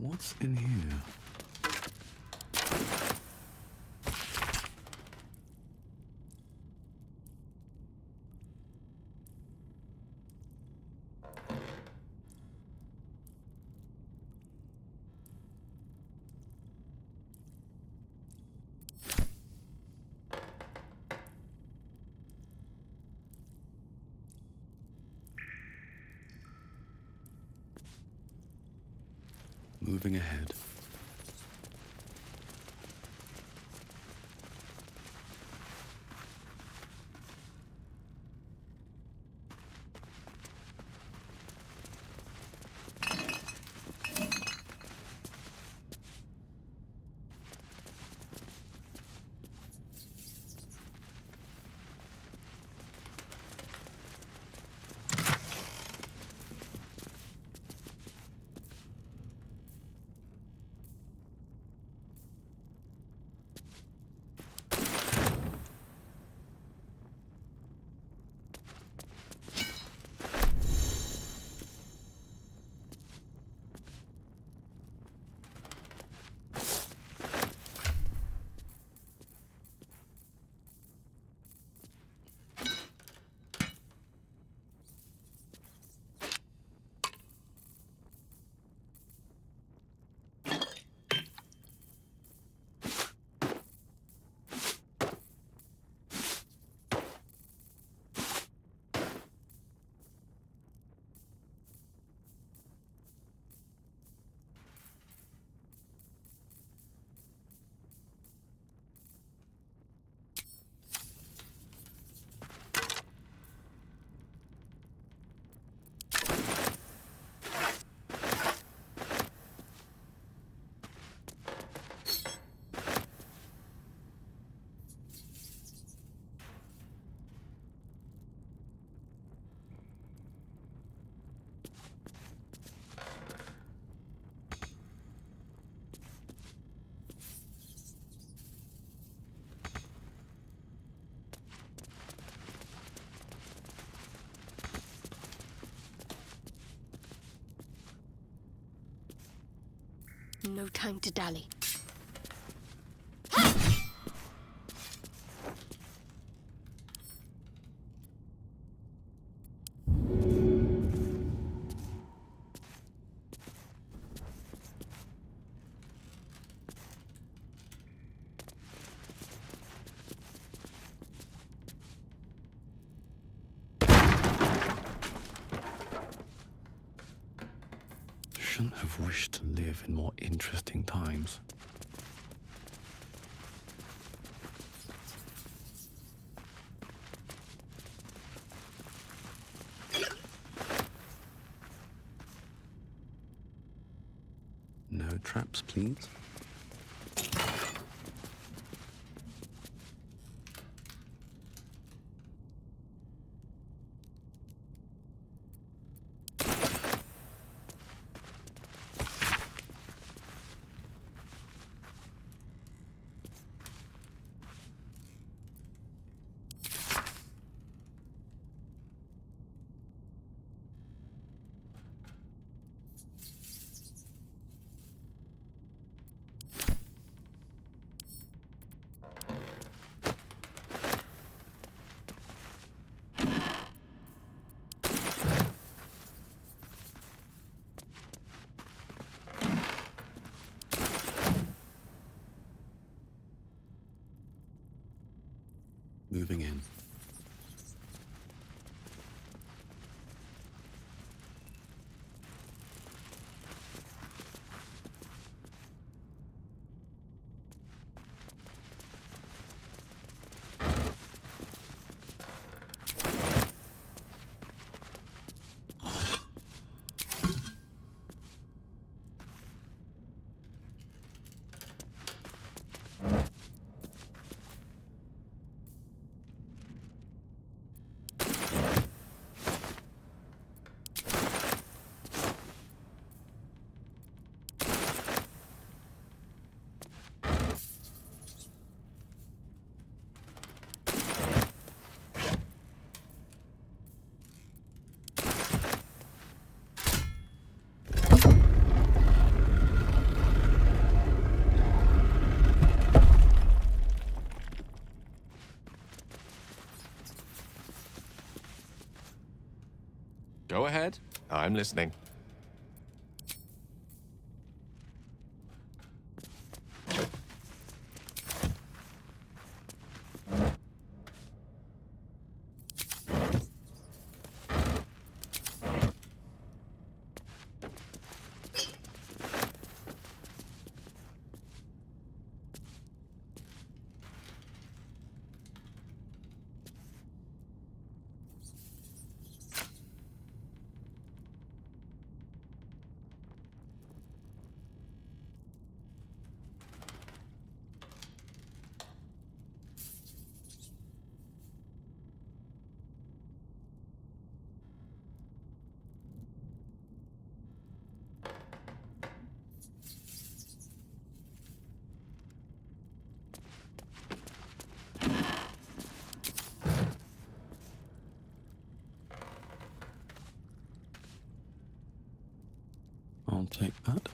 What's in here? Moving ahead. No time to dally. Shouldn't have wished to live in more interesting times. No traps, please. I'm listening. I'll take that.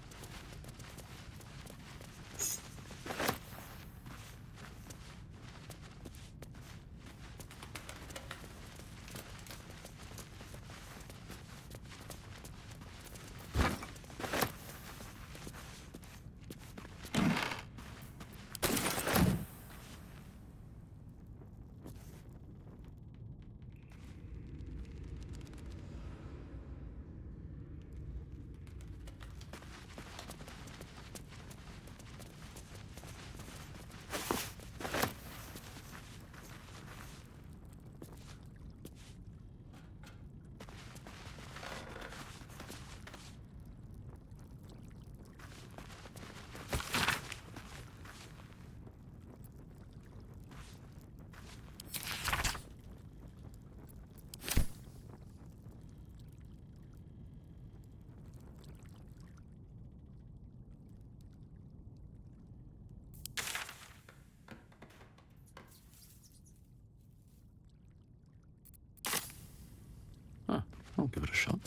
Huh, I'll give it a shot.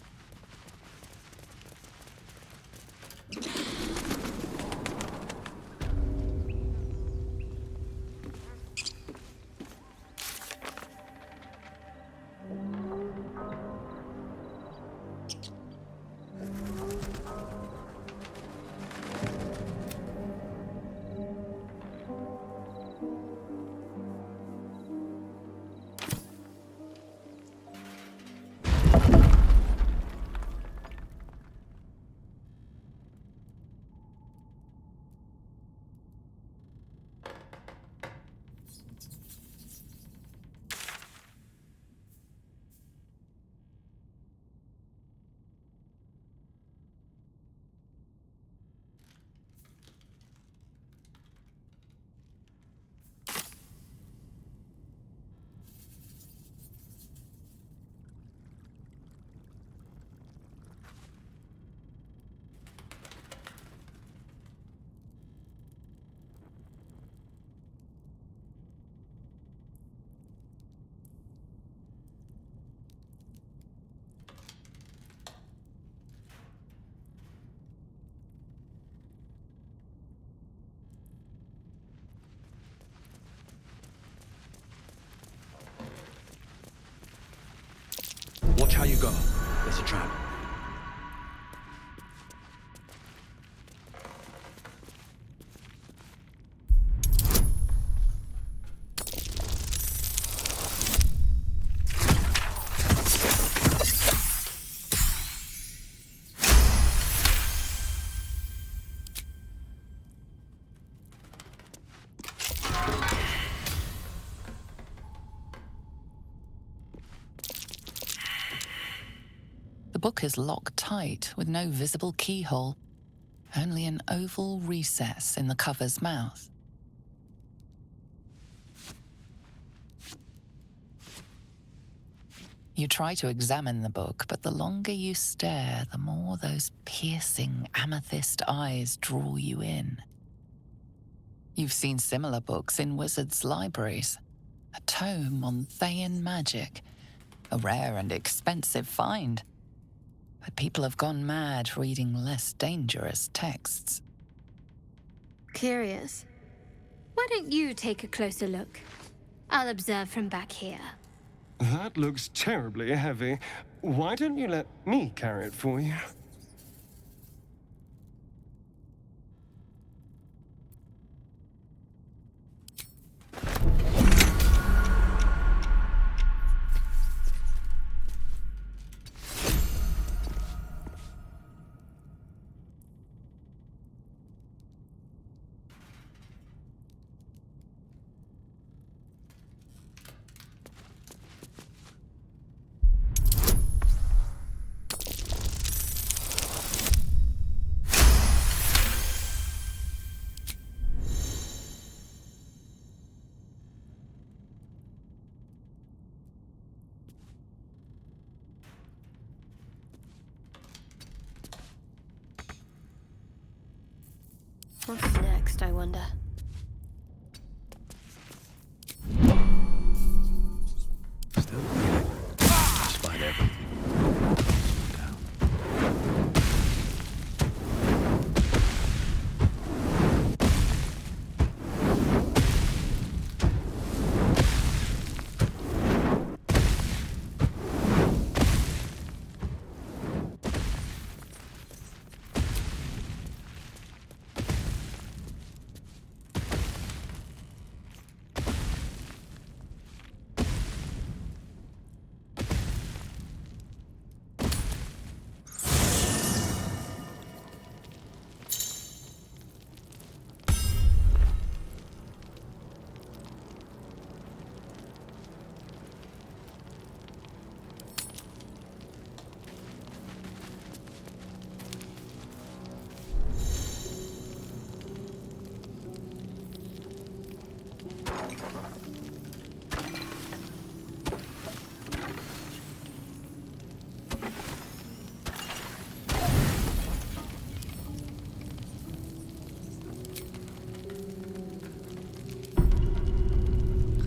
Watch how you go. There's a trap. The book is locked tight with no visible keyhole, only an oval recess in the cover's mouth. You try to examine the book, but the longer you stare, the more those piercing amethyst eyes draw you in. You've seen similar books in wizards' libraries. A tome on Thayan magic, a rare and expensive find. But people have gone mad reading less dangerous texts. Curious. Why don't you take a closer look? I'll observe from back here. That looks terribly heavy. why don't you let me carry it for you? What's next, I wonder? Still breathing, despite everything. Down.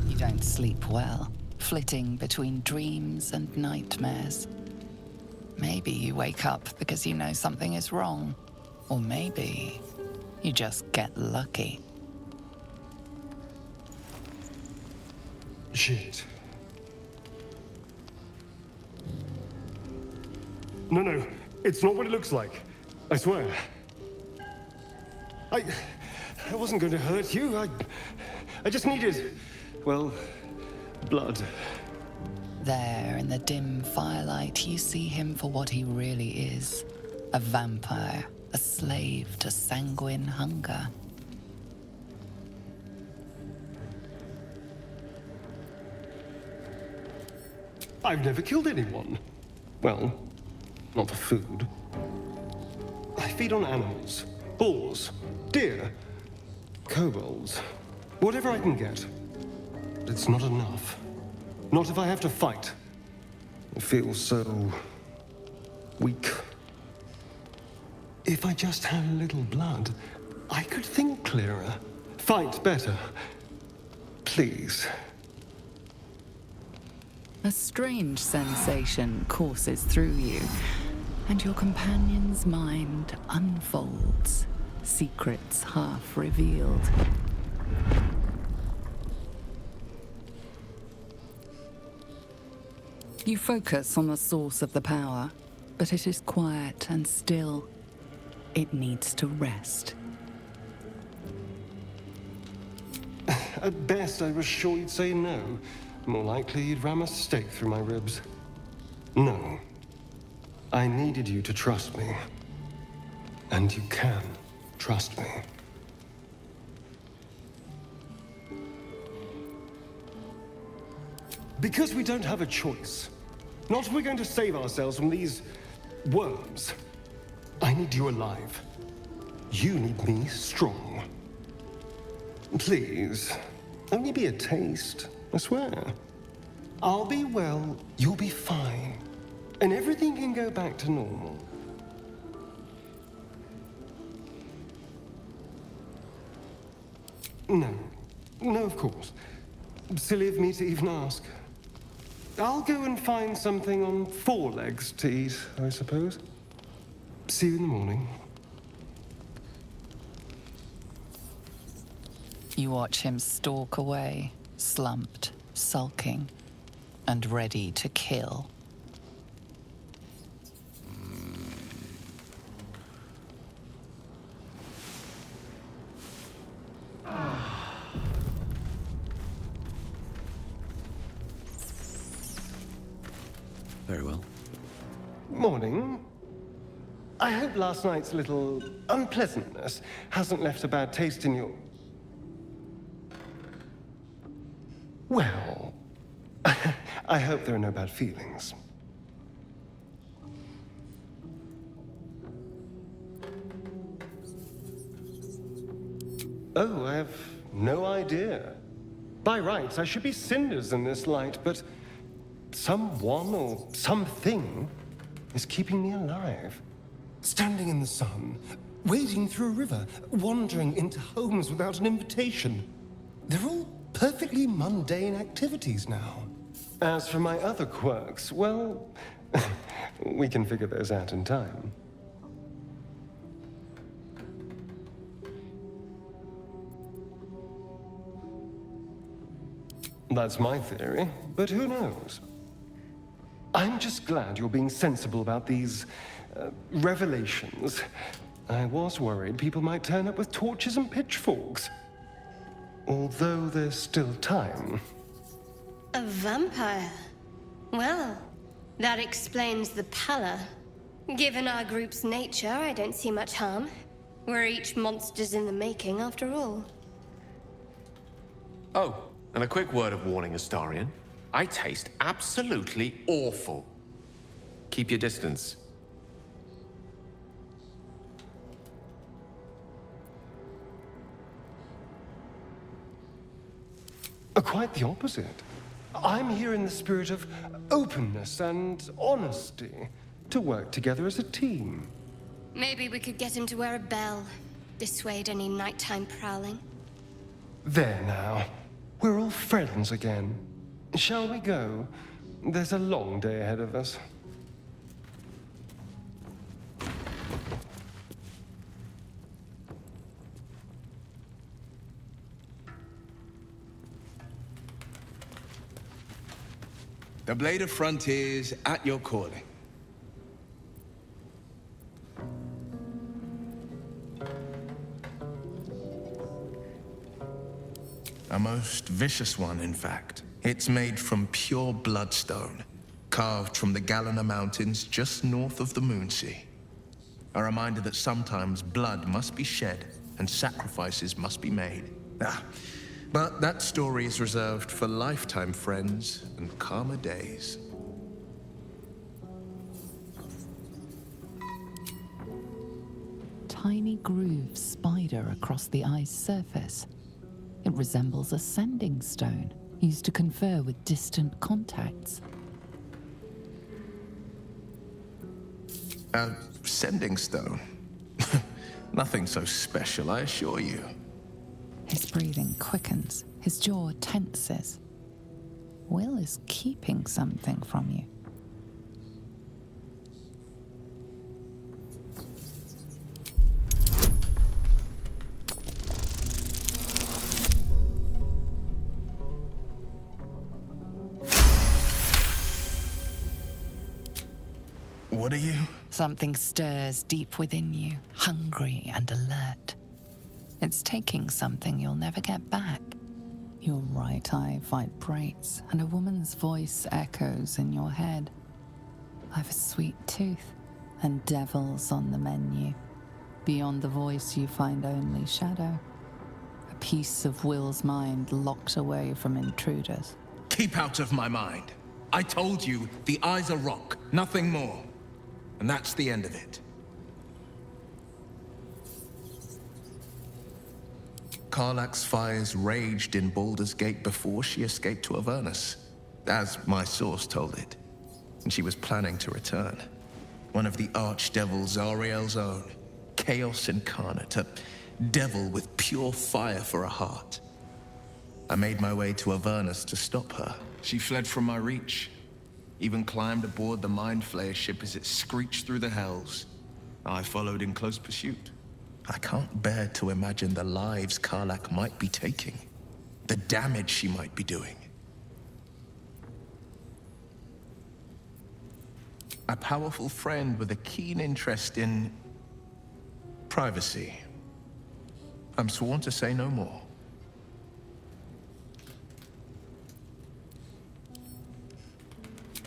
You don't sleep well, flitting between dreams and nightmares. Maybe you wake up because you know something is wrong. Or maybe you just get lucky. Shit. No, it's not what it looks like. I swear. I wasn't going to hurt you. I just needed, well, blood. There, in the dim firelight, you see him for what he really is. A vampire, a slave to sanguine hunger. I've never killed anyone. Well, not for food. I feed on animals. Boars, deer, kobolds, whatever I can get. But it's not enough. Not if I have to fight. I feel so weak. If I just had a little blood, I could think clearer, fight better. Please. A strange sensation courses through you, and your companion's mind unfolds, secrets half revealed. You focus on the source of the power, but it is quiet and still. It needs to rest. At best, I was sure you'd say no. More likely, you'd ram a stake through my ribs. No. I needed you to trust me. And you can trust me. Because we don't have a choice. Not if we're going to save ourselves from these worms. I need you alive. You need me strong. Please, only be a taste, I swear. I'll be well, you'll be fine. And everything can go back to normal. No, of course. Silly of me to even ask. I'll go and find something on four legs to eat, I suppose. See you in the morning. You watch him stalk away, slumped, sulking, and ready to kill. Very well. Morning. I hope last night's little unpleasantness hasn't left a bad taste in your... Well, I hope there are no bad feelings. Oh, I have no idea. By rights, I should be cinders in this light, but someone or something is keeping me alive. Standing in the sun, wading through a river, wandering into homes without an invitation. They're all perfectly mundane activities now. As for my other quirks, well, we can figure those out in time. That's my theory, but who knows? I'm just glad you're being sensible about these revelations. I was worried people might turn up with torches and pitchforks. Although there's still time. A vampire? Well, that explains the pallor. Given our group's nature, I don't see much harm. We're each monsters in the making, after all. Oh, and a quick word of warning, Astarion. I taste absolutely awful. Keep your distance. Quite the opposite. I'm here in the spirit of openness and honesty, to work together as a team. Maybe we could get him to wear a bell. Dissuade any nighttime prowling. There now. We're all friends again. Shall we go? There's a long day ahead of us. The Blade of Frontiers at your calling. A most vicious one, in fact. It's made from pure bloodstone, carved from the Galena Mountains just north of the Moonsea. A reminder that sometimes blood must be shed and sacrifices must be made. But that story is reserved for lifetime friends and calmer days. Tiny grooves spider across the eye's surface. It resembles a sending stone, used to confer with distant contacts. A sending stone? Nothing so special, I assure you. His breathing quickens, his jaw tenses. Will is keeping something from you. What are you? Something stirs deep within you, hungry and alert. It's taking something you'll never get back. Your right eye vibrates, and a woman's voice echoes in your head. I've a sweet tooth, and devils on the menu. Beyond the voice, you find only shadow. A piece of Will's mind locked away from intruders. Keep out of my mind. I told you, the eyes are rock, nothing more. And that's the end of it. Karlach's fires raged in Baldur's Gate before she escaped to Avernus, as my source told it. And she was planning to return. One of the archdevil Zariel's own, chaos incarnate, a devil with pure fire for a heart. I made my way to Avernus to stop her. She fled from my reach, even climbed aboard the Mind Flayer ship as it screeched through the hells. I followed in close pursuit. I can't bear to imagine the lives Karlach might be taking, the damage she might be doing. A powerful friend with a keen interest in privacy. I'm sworn to say no more.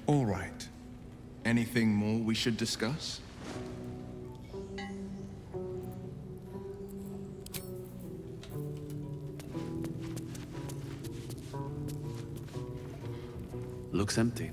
All right. Anything more we should discuss? Looks empty.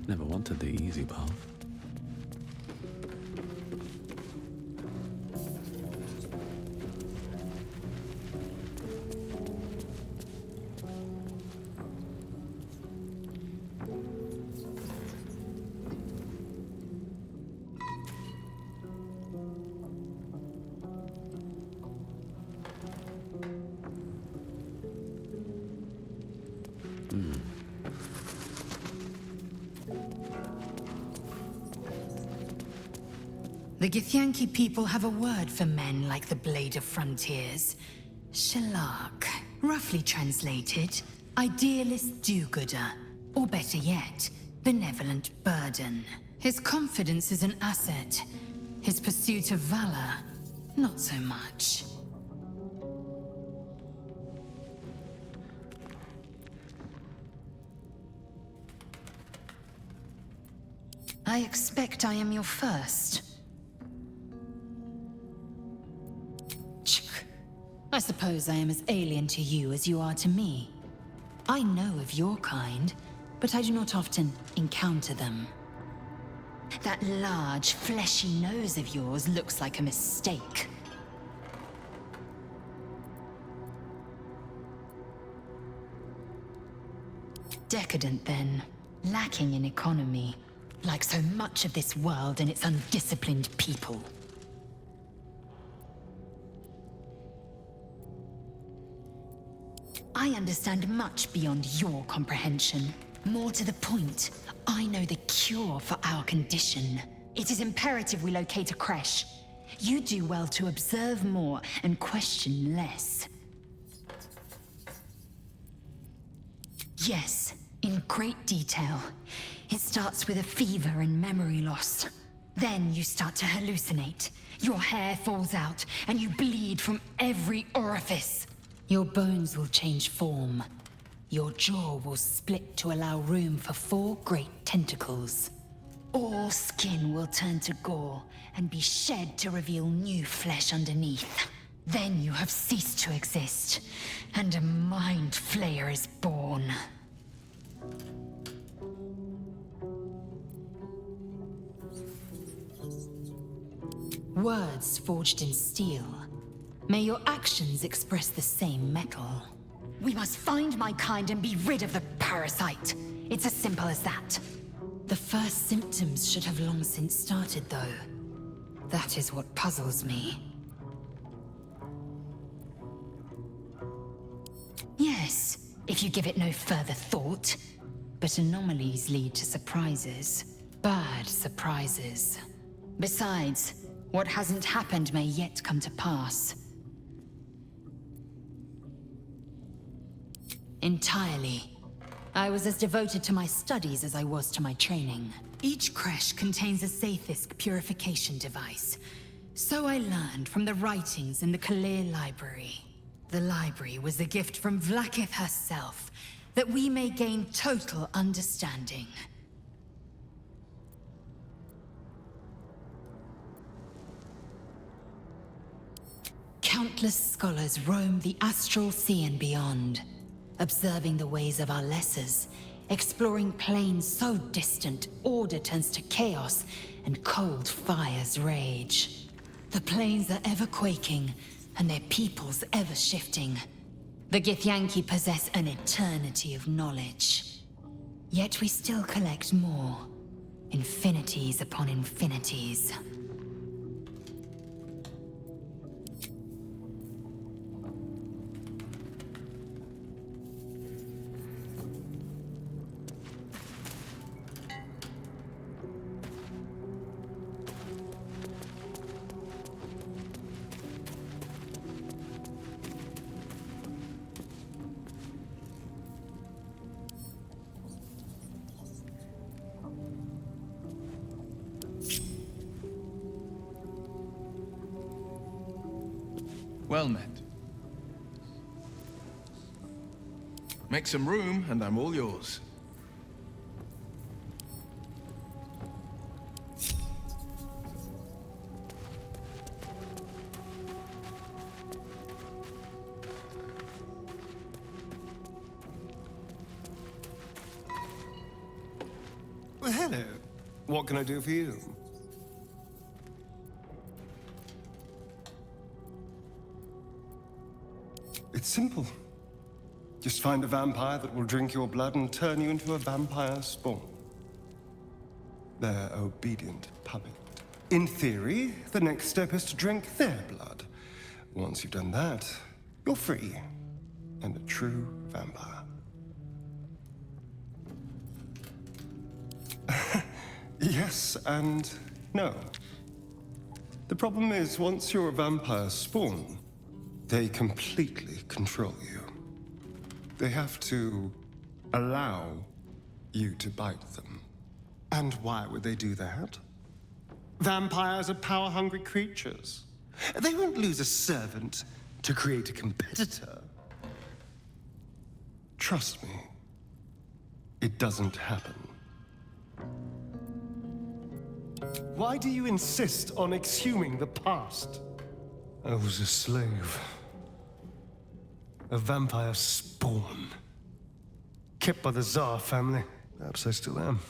Never wanted the easy path. The Githyanki people have a word for men like the Blade of Frontiers. Shalak. Roughly translated, idealist do-gooder. Or better yet, benevolent burden. His confidence is an asset. His pursuit of valor, not so much. I expect I am your first. I suppose I am as alien to you as you are to me. I know of your kind, but I do not often encounter them. That large, fleshy nose of yours looks like a mistake. Decadent, then. Lacking in economy. Like so much of this world and its undisciplined people. I understand much beyond your comprehension. More to the point, I know the cure for our condition. It is imperative we locate a creche. You do well to observe more and question less. Yes, in great detail. It starts with a fever and memory loss. Then you start to hallucinate. Your hair falls out, and you bleed from every orifice. Your bones will change form. Your jaw will split to allow room for 4 great tentacles. All skin will turn to gore and be shed to reveal new flesh underneath. Then you have ceased to exist, and a mind flayer is born. Words forged in steel. May your actions express the same metal. We must find my kind and be rid of the parasite. It's as simple as that. The first symptoms should have long since started, though. That is what puzzles me. Yes, if you give it no further thought. But anomalies lead to surprises. Bad surprises. Besides, what hasn't happened may yet come to pass. Entirely. I was as devoted to my studies as I was to my training. Each creche contains a Sathisk purification device. So I learned from the writings in the Kalir Library. The library was a gift from Vlaakith herself, that we may gain total understanding. Countless scholars roam the astral sea and beyond, observing the ways of our lessers, exploring planes so distant order turns to chaos and cold fires rage. The planes are ever quaking, and their peoples ever shifting. The Githyanki possess an eternity of knowledge. Yet we still collect more. Infinities upon infinities. Well met. Make some room, and I'm all yours. Well, hello. What can I do for you? It's simple. Just find a vampire that will drink your blood and turn you into a vampire spawn. Their obedient puppet. In theory, the next step is to drink their blood. Once you've done that, you're free. And a true vampire. Yes and no. The problem is, once you're a vampire spawn, they completely control you. They have to allow you to bite them. And why would they do that? Vampires are power-hungry creatures. They won't lose a servant to create a competitor. Trust me, it doesn't happen. Why do you insist on exhuming the past? I was a slave. A vampire spawn. Kept by the Tsar family. Perhaps I still am.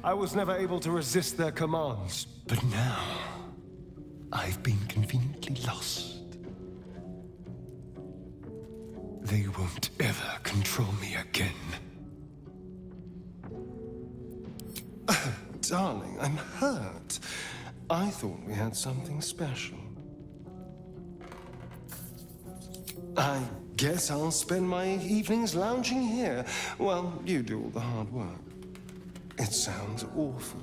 I was never able to resist their commands, but now I've been conveniently lost. They won't ever control me again. Darling, I'm hurt. I thought we had something special. I guess I'll spend my evenings lounging here while you do all the hard work. It sounds awful.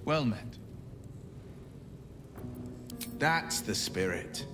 Well met. That's the spirit.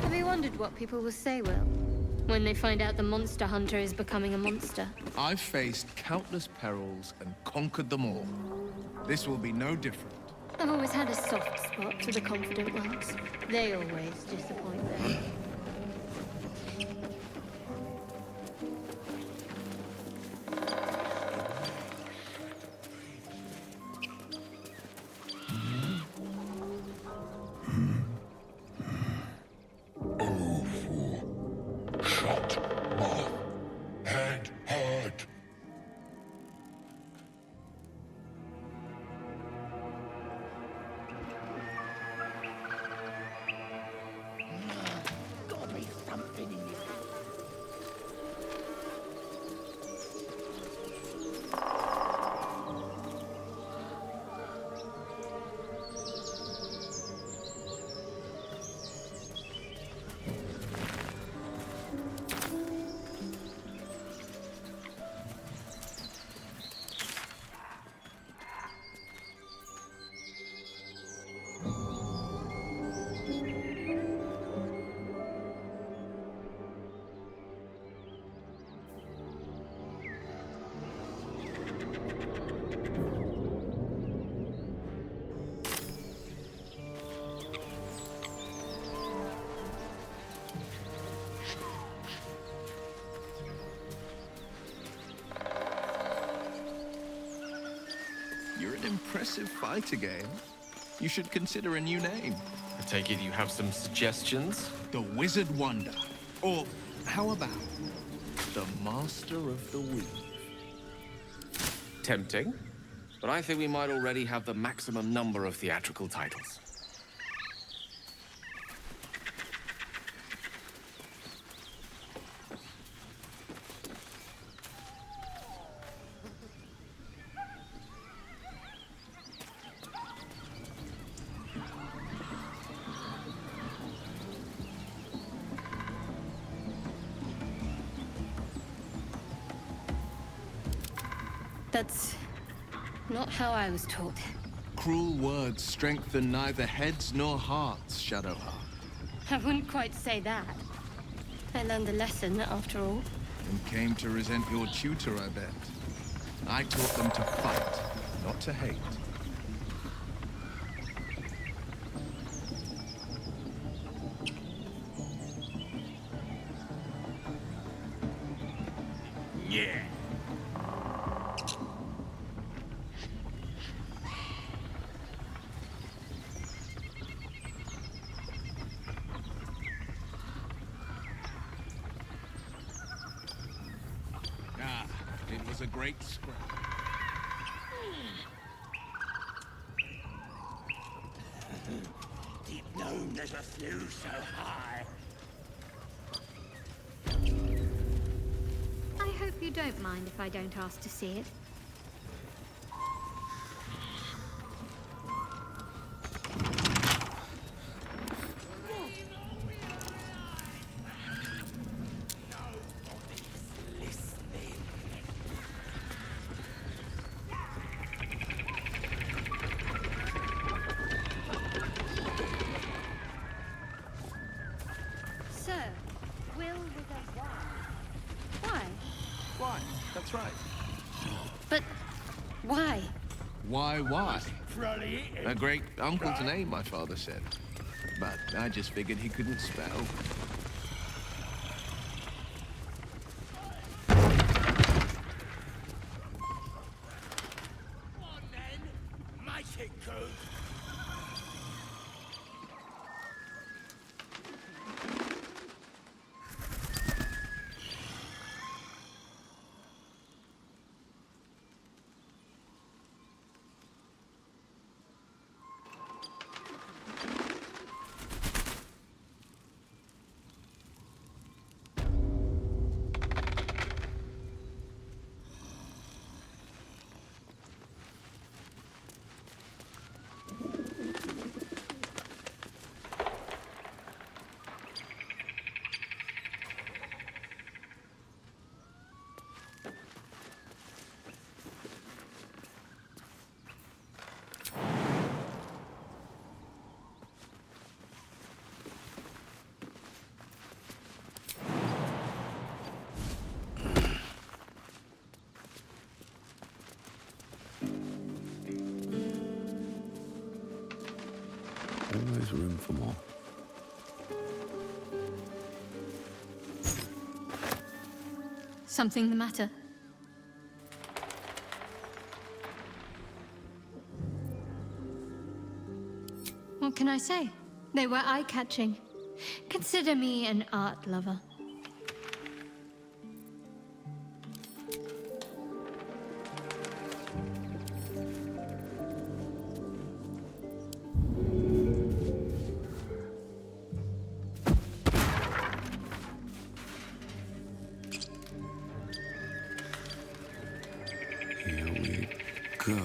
Have you wondered what people will say, Will, when they find out the monster hunter is becoming a monster? I've faced countless perils and conquered them all. This will be no different. I've always had a soft spot for the confident ones. They always disappoint them. You're an impressive fighter, Gale. You should consider a new name. I take it you have some suggestions? The Wizard Wonder. Or how about the Master of the Weave? Tempting. But I think we might already have the maximum number of theatrical titles. That's not how I was taught. Cruel words strengthen neither heads nor hearts, Shadowheart. I wouldn't quite say that. I learned a lesson, after all. And came to resent your tutor, I bet. I taught them to fight, not to hate. Yeah. It was a great scrap. Deep known never flew so high. I hope you don't mind if I don't ask to see it. So, Will with a Y. Why? Why? That's right. But why? Why? Probably A great uncle's name, my father said. But I just figured he couldn't spell. on then. Mighty good. Always room for more. Something the matter? What can I say? They were eye-catching. Consider me an art lover. Here we go.